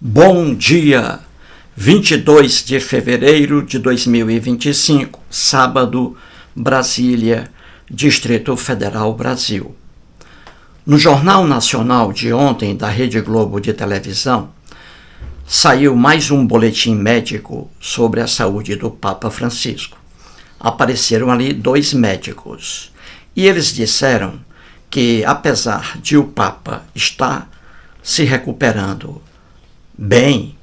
Bom dia! 22 de fevereiro de 2025, sábado, Brasília, Distrito Federal, Brasil. No Jornal Nacional de ontem da Rede Globo de televisão, saiu mais um boletim médico sobre a saúde do Papa Francisco. Apareceram ali 2 médicos e eles disseram que, apesar de o Papa estar se recuperando bem,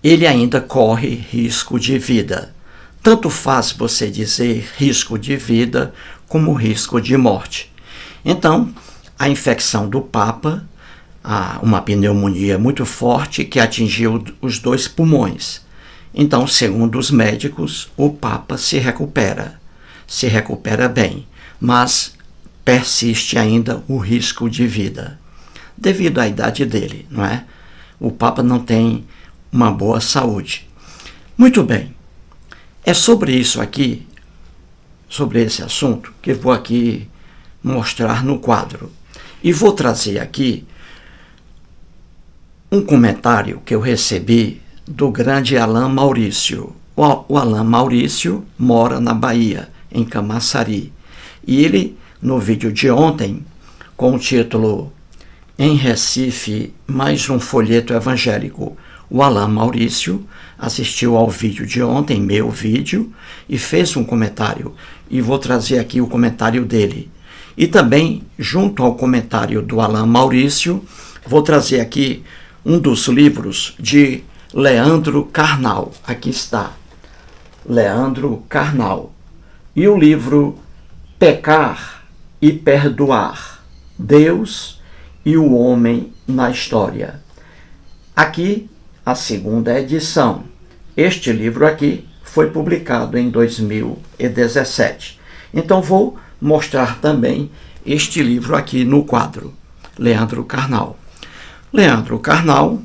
ele ainda corre risco de vida. Tanto faz você dizer risco de vida como risco de morte. Então, a infecção do Papa, uma pneumonia muito forte que atingiu os 2 pulmões. Então, segundo os médicos, o Papa se recupera bem, mas persiste ainda o risco de vida, devido à idade dele, não é? O Papa não tem uma boa saúde. Muito bem, é sobre isso aqui, sobre esse assunto, que vou aqui mostrar no quadro. E vou trazer aqui um comentário que eu recebi do grande Alain Maurício. O Alain Maurício mora na Bahia, em Camaçari. E ele, no vídeo de ontem, com o título "Em Recife, mais um folheto evangélico", o Alain Maurício assistiu ao vídeo de ontem, meu vídeo, e fez um comentário. E vou trazer aqui o comentário dele. E também, junto ao comentário do Alain Maurício, vou trazer aqui um dos livros de Leandro Carnal. Aqui está, Leandro Carnal. E o livro Pecar e Perdoar, Deus e o Homem na História. Aqui, a 2ª edição. Este livro aqui foi publicado em 2017. Então, vou mostrar também este livro aqui no quadro. Leandro Carnal. Leandro Carnal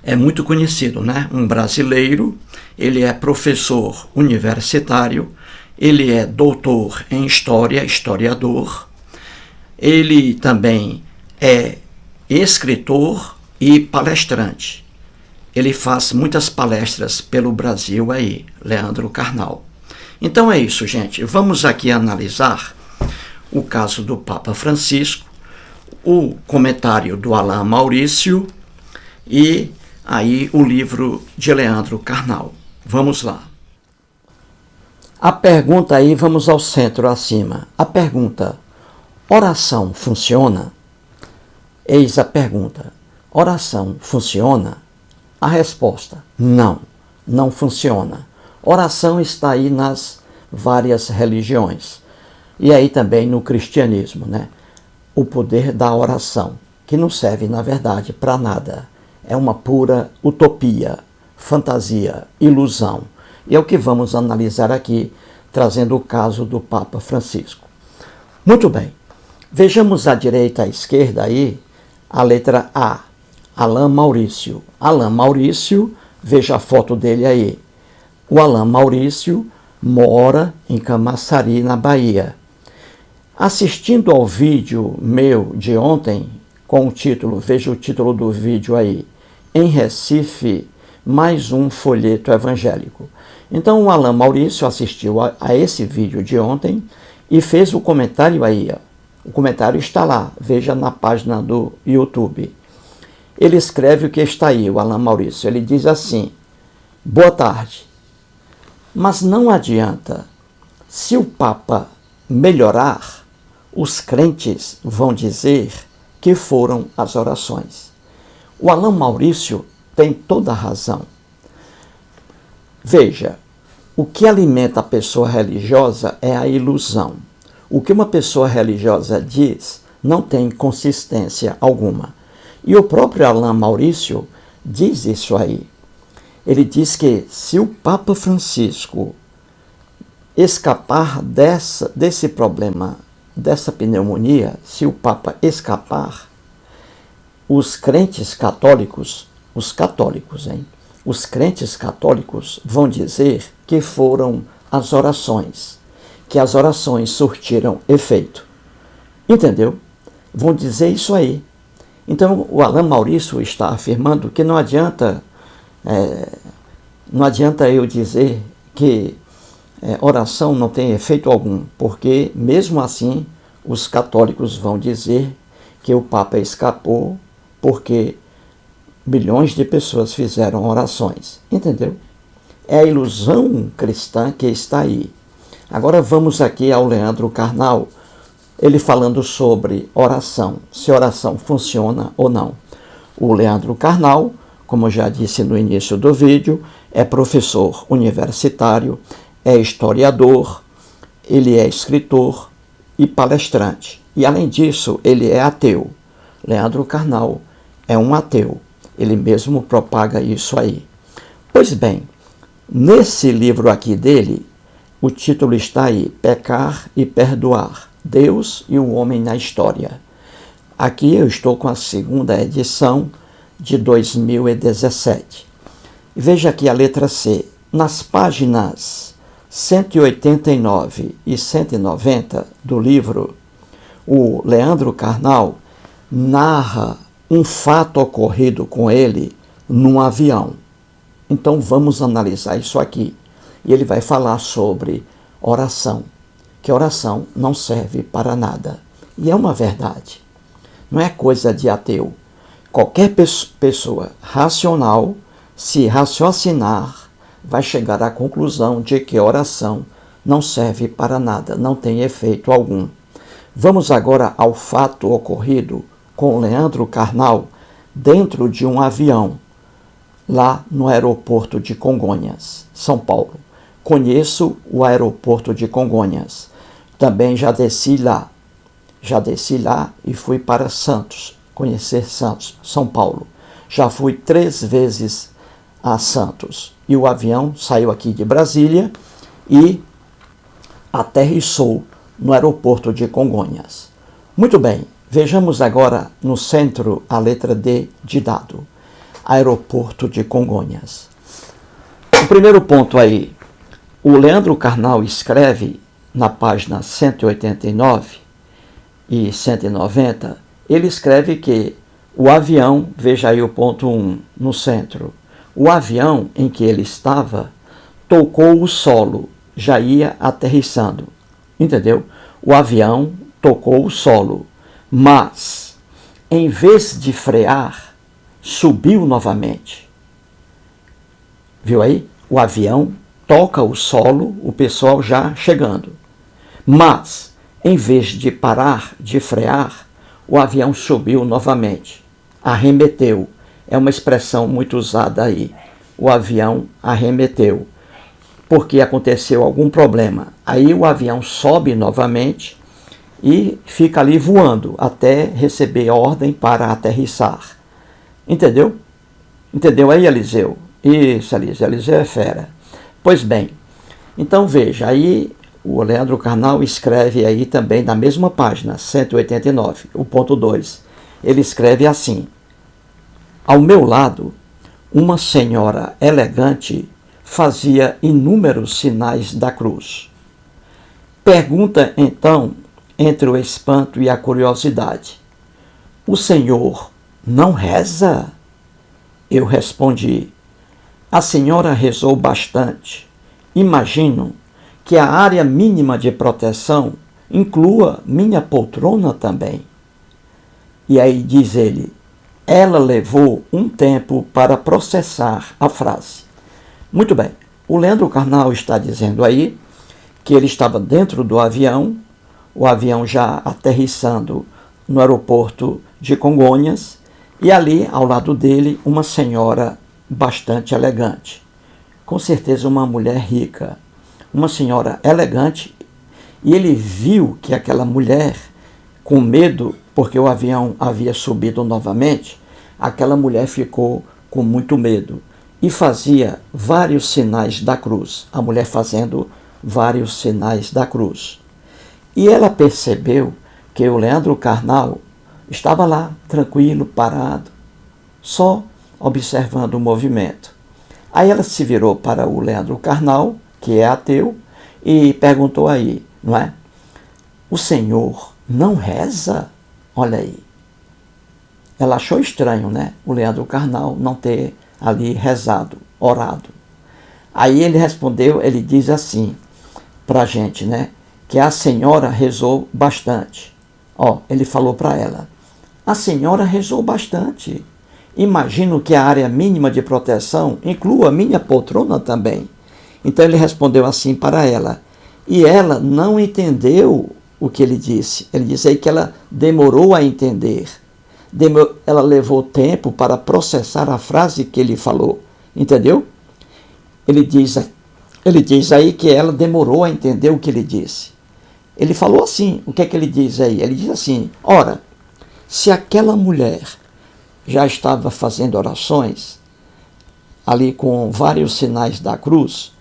é muito conhecido, né? Um brasileiro. Ele é professor universitário. Ele é doutor em História, historiador. Ele também é escritor e palestrante. Ele faz muitas palestras pelo Brasil aí, Leandro Carnal. Então é isso, gente. Vamos aqui analisar o caso do Papa Francisco, o comentário do Alain Maurício e aí o livro de Leandro Carnal. Vamos lá. A pergunta aí, vamos ao centro acima. A pergunta: oração funciona? Eis a pergunta. Oração funciona? A resposta: não, não funciona. Oração está aí nas várias religiões. E aí também no cristianismo, né? O poder da oração, que não serve, na verdade, para nada. É uma pura utopia, fantasia, ilusão. E é o que vamos analisar aqui, trazendo o caso do Papa Francisco. Muito bem. Vejamos à direita e à esquerda aí a letra A. Alain Maurício. Alain Maurício, veja a foto dele aí. O Alain Maurício mora em Camaçari, na Bahia. Assistindo ao vídeo meu de ontem, com o título, veja o título do vídeo aí, "Em Recife, mais um folheto evangélico". Então o Alain Maurício assistiu a esse vídeo de ontem e fez o comentário aí. O comentário está lá, veja na página do YouTube. Ele escreve o que está aí, o Alain Maurício. Ele diz assim: "Boa tarde. Mas não adianta. Se o Papa melhorar, os crentes vão dizer que foram as orações". O Alain Maurício tem toda a razão. Veja, o que alimenta a pessoa religiosa é a ilusão. O que uma pessoa religiosa diz não tem consistência alguma. E o próprio Alain Maurício diz isso aí. Ele diz que se o Papa Francisco escapar desse problema, dessa pneumonia, se o Papa escapar, os crentes católicos, os crentes católicos vão dizer que foram as orações, que as orações surtiram efeito. Entendeu? Vão dizer isso aí. Então, o Alain Maurício está afirmando que não adianta eu dizer que oração não tem efeito algum, porque mesmo assim os católicos vão dizer que o Papa escapou porque milhões de pessoas fizeram orações. Entendeu? É a ilusão cristã que está aí. Agora vamos aqui ao Leandro Carnal, ele falando sobre oração, se oração funciona ou não. O Leandro Carnal, como eu já disse no início do vídeo, é professor universitário, é historiador, ele é escritor e palestrante. E além disso, ele é ateu. Leandro Carnal é um ateu. Ele mesmo propaga isso aí. Pois bem, nesse livro aqui dele, o título está aí, Pecar e Perdoar, Deus e o Homem na História. Aqui eu estou com a segunda edição de 2017. Veja aqui a letra C. Nas páginas 189 e 190 do livro, o Leandro Carnal narra um fato ocorrido com ele num avião. Então vamos analisar isso aqui. E ele vai falar sobre oração, que oração não serve para nada. E é uma verdade. Não é coisa de ateu. Qualquer pessoa racional, se raciocinar, vai chegar à conclusão de que oração não serve para nada, não tem efeito algum. Vamos agora ao fato ocorrido com Leandro Carnal dentro de um avião, lá no aeroporto de Congonhas, São Paulo. Conheço o aeroporto de Congonhas. Também já desci lá e fui para Santos, conhecer Santos, São Paulo. Já fui 3 vezes a Santos. E o avião saiu aqui de Brasília e aterrissou no aeroporto de Congonhas. Muito bem, vejamos agora no centro a letra D de dado. Aeroporto de Congonhas. O primeiro ponto aí, o Leandro Carnal escreve na página 189 e 190, ele escreve que o avião, veja aí o ponto 1 no centro, o avião em que ele estava tocou o solo, já ia aterrissando, entendeu? O avião tocou o solo, mas em vez de frear, subiu novamente. Viu aí? O avião toca o solo, o pessoal já chegando. Mas, em vez de parar, de frear, o avião subiu novamente. Arremeteu. É uma expressão muito usada aí. O avião arremeteu. Porque aconteceu algum problema. Aí o avião sobe novamente e fica ali voando até receber ordem para aterrissar. Entendeu? Entendeu aí, Eliseu? Isso, Eliseu é fera. Pois bem, então veja, aí o Leandro Carnal escreve aí também na mesma página, 189, o ponto 2. Ele escreve assim: ao meu lado, uma senhora elegante fazia inúmeros sinais da cruz. Pergunta então, entre o espanto e a curiosidade: o senhor não reza? Eu respondi: a senhora rezou bastante. Imagino que a área mínima de proteção inclua minha poltrona também. E aí diz ele, ela levou um tempo para processar a frase. Muito bem, o Leandro Carnal está dizendo aí que ele estava dentro do avião, o avião já aterrissando no aeroporto de Congonhas, e ali, ao lado dele, uma senhora bastante elegante. Com certeza uma mulher rica, uma senhora elegante, e ele viu que aquela mulher, com medo, porque o avião havia subido novamente, aquela mulher ficou com muito medo e fazia vários sinais da cruz, a mulher fazendo vários sinais da cruz. E ela percebeu que o Leandro Carnal estava lá, tranquilo, parado, só observando o movimento. Aí ela se virou para o Leandro Carnal, que é ateu, e perguntou aí, não é? O senhor não reza? Olha aí. ela achou estranho, né? O Leandro Carnal não ter ali rezado, orado. Aí ele respondeu, ele diz assim para a gente, né? Que a senhora rezou bastante. Ó, ele falou para ela, a senhora rezou bastante. Imagino que a área mínima de proteção inclua a minha poltrona também. Então ele respondeu assim para ela. E ela não entendeu o que ele disse. Ele disse aí que ela demorou a entender. Ela levou tempo para processar a frase que ele falou. Entendeu? Ele diz aí que ela demorou a entender o que ele disse. Ele falou assim, o que é que ele diz aí? Ele diz assim, ora, se aquela mulher já estava fazendo orações, ali com vários sinais da cruz,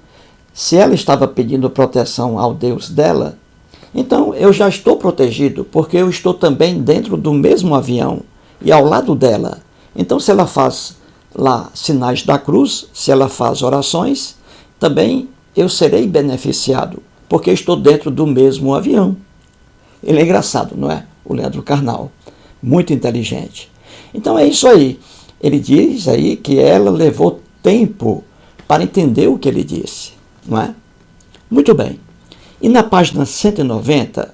se ela estava pedindo proteção ao Deus dela, então eu já estou protegido, porque eu estou também dentro do mesmo avião e ao lado dela. Então se ela faz lá sinais da cruz, se ela faz orações, também eu serei beneficiado, porque estou dentro do mesmo avião. Ele é engraçado, não é? O Leandro Carnal, muito inteligente. Então é isso aí. Ele diz aí que ela levou tempo para entender o que ele disse, não é? Muito bem. E na página 190,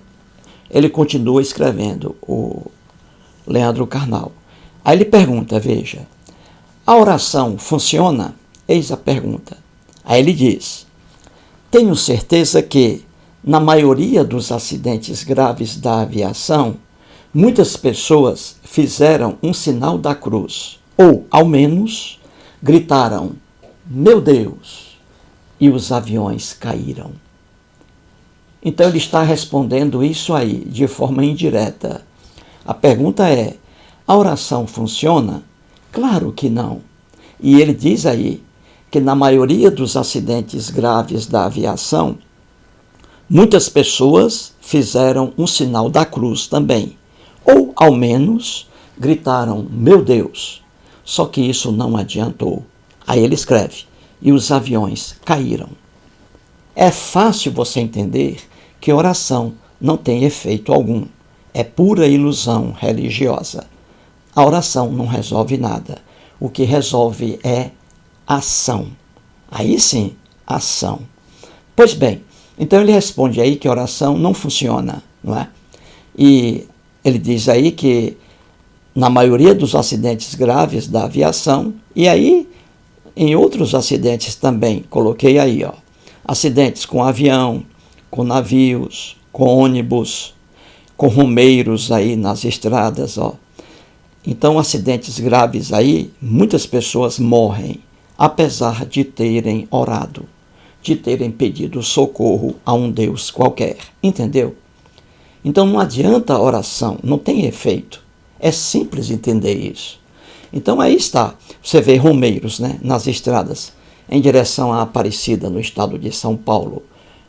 ele continua escrevendo, o Leandro Carnal. Aí ele pergunta, veja, a oração funciona? Eis a pergunta. Aí ele diz, tenho certeza que, na maioria dos acidentes graves da aviação, muitas pessoas fizeram um sinal da cruz, ou, ao menos, gritaram, meu Deus, e os aviões caíram. Então ele está respondendo isso aí, de forma indireta. A pergunta é, a oração funciona? Claro que não. E ele diz aí que na maioria dos acidentes graves da aviação, muitas pessoas fizeram um sinal da cruz também, ou ao menos gritaram, meu Deus. Só que isso não adiantou. Aí ele escreve, e os aviões caíram. É fácil você entender que oração não tem efeito algum. É pura ilusão religiosa. A oração não resolve nada. O que resolve é ação. Aí sim, ação. Pois bem, então ele responde aí que a oração não funciona, não é? E ele diz aí que na maioria dos acidentes graves da aviação, e aí em outros acidentes também, coloquei aí, ó, acidentes com avião, com navios, com ônibus, com romeiros aí nas estradas, ó. Então, acidentes graves aí, muitas pessoas morrem, apesar de terem orado, de terem pedido socorro a um Deus qualquer, entendeu? Então não adianta a oração, não tem efeito. É simples entender isso. Então aí está, você vê romeiros, né, nas estradas, em direção à Aparecida, no estado de São Paulo.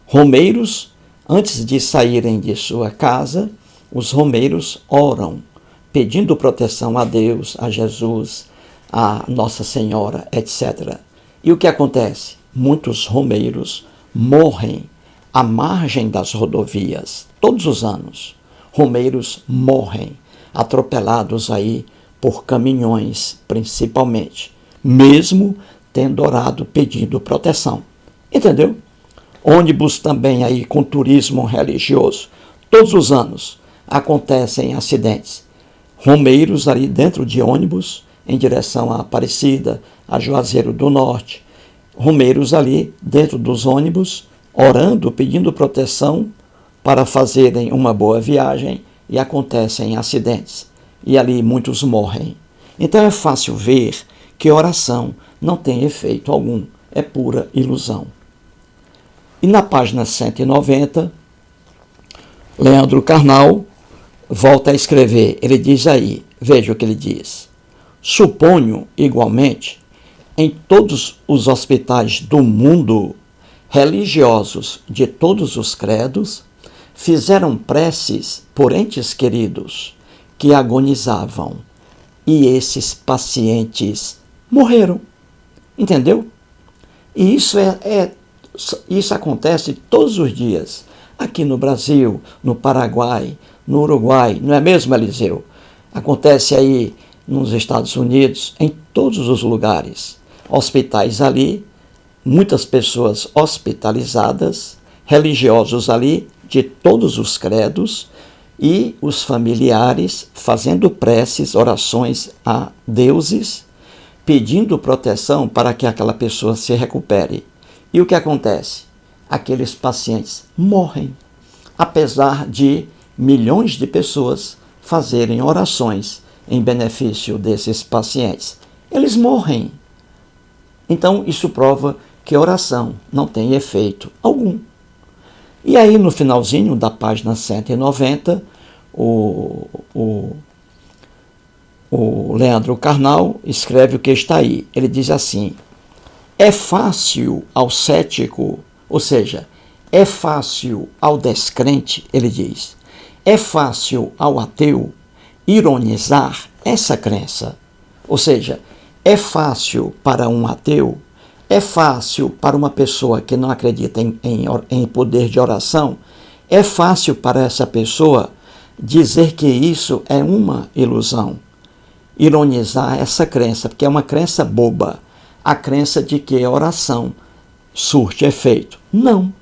Romeiros, antes de saírem de sua casa, os romeiros oram, pedindo proteção a Deus, a Jesus, a Nossa Senhora, etc. E o que acontece? Muitos romeiros morrem à margem das rodovias, todos os anos. Romeiros morrem, atropelados aí por caminhões, principalmente, mesmo tendo orado pedindo proteção. Entendeu? Ônibus também aí com turismo religioso. Todos os anos acontecem acidentes. Romeiros ali dentro de ônibus, em direção à Aparecida, a Juazeiro do Norte. Romeiros ali dentro dos ônibus, orando, pedindo proteção para fazerem uma boa viagem e acontecem acidentes. E ali muitos morrem. Então é fácil ver que oração não tem efeito algum, é pura ilusão. E na página 190, Leandro Carnal volta a escrever, ele diz aí, veja o que ele diz. Suponho, igualmente, em todos os hospitais do mundo, religiosos de todos os credos fizeram preces por entes queridos que agonizavam e esses pacientes morreram. Entendeu? E isso acontece todos os dias, aqui no Brasil, no Paraguai, no Uruguai, não é mesmo, Eliseu? Acontece aí nos Estados Unidos, em todos os lugares. Hospitais ali, muitas pessoas hospitalizadas, religiosos ali, de todos os credos, e os familiares fazendo preces, orações a deuses, pedindo proteção para que aquela pessoa se recupere. E o que acontece? Aqueles pacientes morrem, apesar de milhões de pessoas fazerem orações em benefício desses pacientes. Eles morrem. Então, isso prova que a oração não tem efeito algum. E aí, no finalzinho da página 190, o Leandro Carnal escreve o que está aí. Ele diz assim: é fácil ao cético, ou seja, é fácil ao descrente, ele diz, é fácil ao ateu ironizar essa crença. Ou seja, é fácil para um ateu, é fácil para uma pessoa que não acredita em poder de oração, é fácil para essa pessoa dizer que isso é uma ilusão. Ironizar essa crença, porque é uma crença boba, a crença de que a oração surte efeito. Não.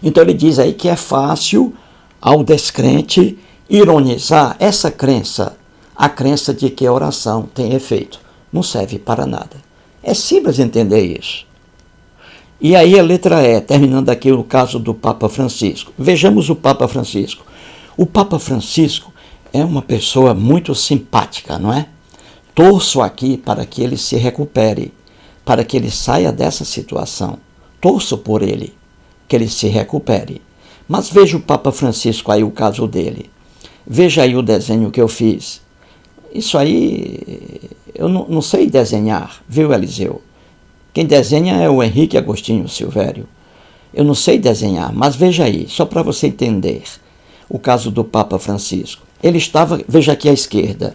Então ele diz aí que é fácil ao descrente ironizar essa crença, a crença de que a oração tem efeito. Não serve para nada. É simples entender isso. E aí a letra E, terminando aqui o caso do Papa Francisco. Vejamos o Papa Francisco. O Papa Francisco é uma pessoa muito simpática, não é? Torço aqui para que ele se recupere, para que ele saia dessa situação. Torço por ele, que ele se recupere. Mas veja o Papa Francisco aí, o caso dele. Veja aí o desenho que eu fiz. Isso aí, eu não sei desenhar, viu, Eliseu? Quem desenha é o Henrique Agostinho Silvério. Eu não sei desenhar, mas veja aí, só para você entender o caso do Papa Francisco. Ele estava, veja aqui à esquerda,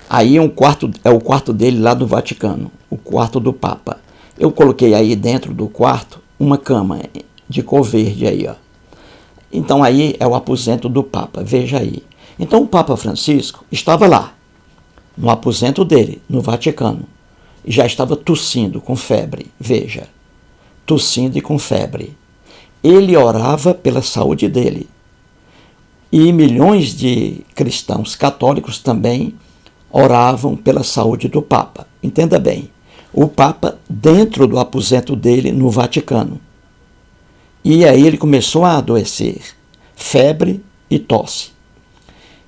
aí é o quarto dele lá do Vaticano, o quarto do Papa. Eu coloquei aí dentro do quarto uma cama de cor verde aí, ó. Então aí é o aposento do Papa, veja aí. Então o Papa Francisco estava lá, no aposento dele, no Vaticano, e já estava tossindo com febre, veja, tossindo e com febre. Ele orava pela saúde dele. E milhões de cristãos católicos também oravam pela saúde do Papa. Entenda bem, o Papa dentro do aposento dele no Vaticano. E aí ele começou a adoecer, febre e tosse.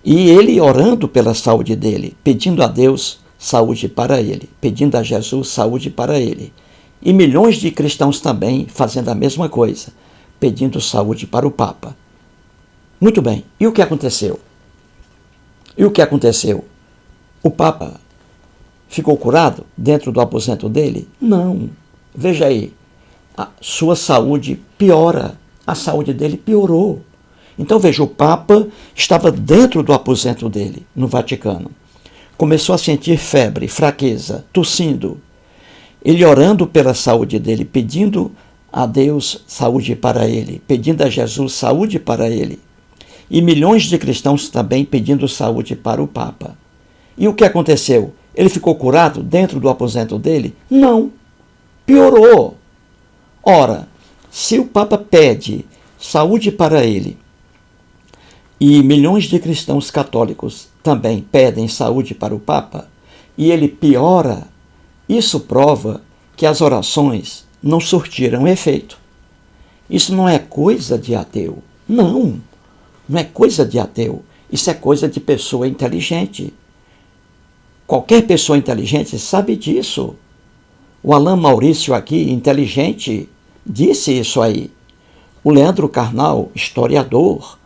E ele orando pela saúde dele, pedindo a Deus saúde para ele, pedindo a Jesus saúde para ele. E milhões de cristãos também fazendo a mesma coisa, pedindo saúde para o Papa. Muito bem, e o que aconteceu? O Papa ficou curado dentro do aposento dele? Não. Veja aí, a sua saúde piora, a saúde dele piorou. Então veja, o Papa estava dentro do aposento dele, no Vaticano. Começou a sentir febre, fraqueza, tossindo. Ele orando pela saúde dele, pedindo a Deus saúde para ele, pedindo a Jesus saúde para ele. E milhões de cristãos também pedindo saúde para o Papa. E o que aconteceu? Ele ficou curado dentro do aposento dele? Não, piorou. Ora, se o Papa pede saúde para ele, e milhões de cristãos católicos também pedem saúde para o Papa, e ele piora, isso prova que as orações não surtiram efeito. Isso não é coisa de ateu. Não é coisa de ateu. Isso é coisa de pessoa inteligente. Qualquer pessoa inteligente sabe disso. O Alain Maurício aqui, inteligente, disse isso aí. O Leandro Carnal, historiador,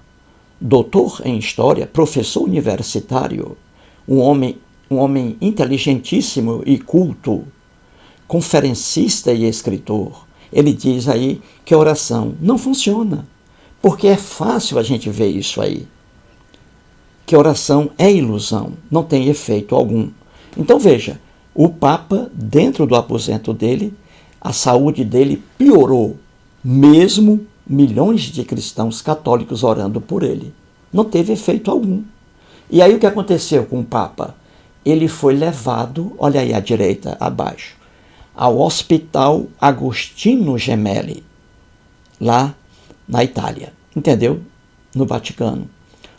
doutor em história, professor universitário, um homem inteligentíssimo e culto, conferencista e escritor, ele diz aí que a oração não funciona, porque é fácil a gente ver isso aí, que a oração é ilusão, não tem efeito algum. Então veja, o Papa, dentro do aposento dele, a saúde dele piorou, mesmo milhões de cristãos católicos orando por ele. Não teve efeito algum. E aí o que aconteceu com o Papa? ele foi levado, olha aí à direita, abaixo, ao Hospital Agostino Gemelli, lá na Itália, entendeu? No Vaticano.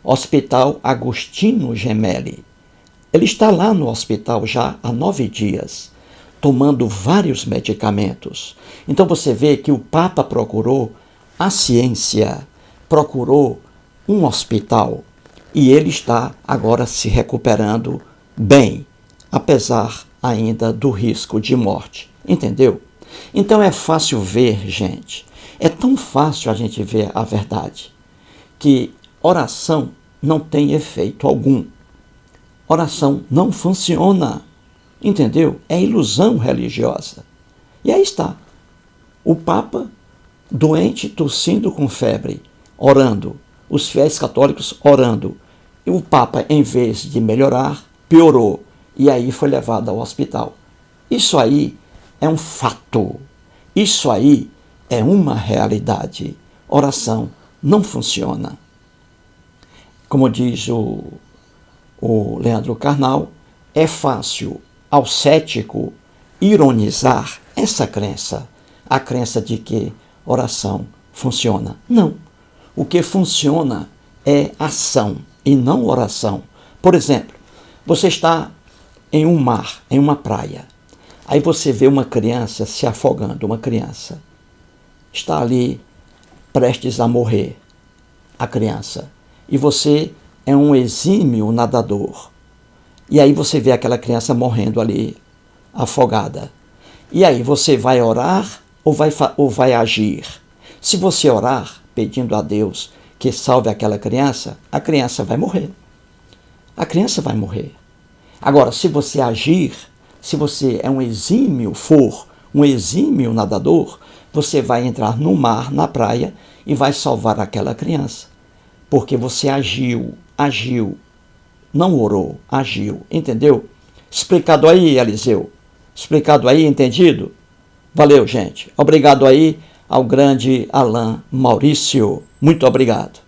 Hospital Agostino Gemelli. Ele está lá no hospital já há 9 dias, tomando vários medicamentos. Então você vê que o Papa procurou a ciência, procurou um hospital, e ele está agora se recuperando bem, apesar ainda do risco de morte. Entendeu? Então é fácil ver, gente, é tão fácil a gente ver a verdade, que oração não tem efeito algum. Oração não funciona, entendeu? É ilusão religiosa. E aí está, o Papa doente, tossindo com febre, orando, os fiéis católicos orando. E o Papa, em vez de melhorar, piorou, e aí foi levado ao hospital. Isso aí é um fato, isso aí é uma realidade. Oração não funciona. Como diz o Leandro Carnal, é fácil ao cético ironizar essa crença, a crença de que oração funciona. Não. O que funciona é ação e não oração. Por exemplo, você está em um mar, em uma praia. Aí você vê uma criança se afogando, uma criança. Está ali prestes a morrer, a criança. E você é um exímio nadador. E aí você vê aquela criança morrendo ali, afogada. E aí você vai orar ou vai agir? Se você orar, pedindo a Deus que salve aquela criança, a criança vai morrer. A criança vai morrer. Agora, se você agir, se você é um exímio, for um exímio nadador, você vai entrar no mar, na praia, e vai salvar aquela criança. Porque você agiu, não orou, agiu, entendeu? Explicado aí, Eliseu? Explicado aí, entendido? Valeu, gente. Obrigado aí ao grande Alain Maurício. Muito obrigado.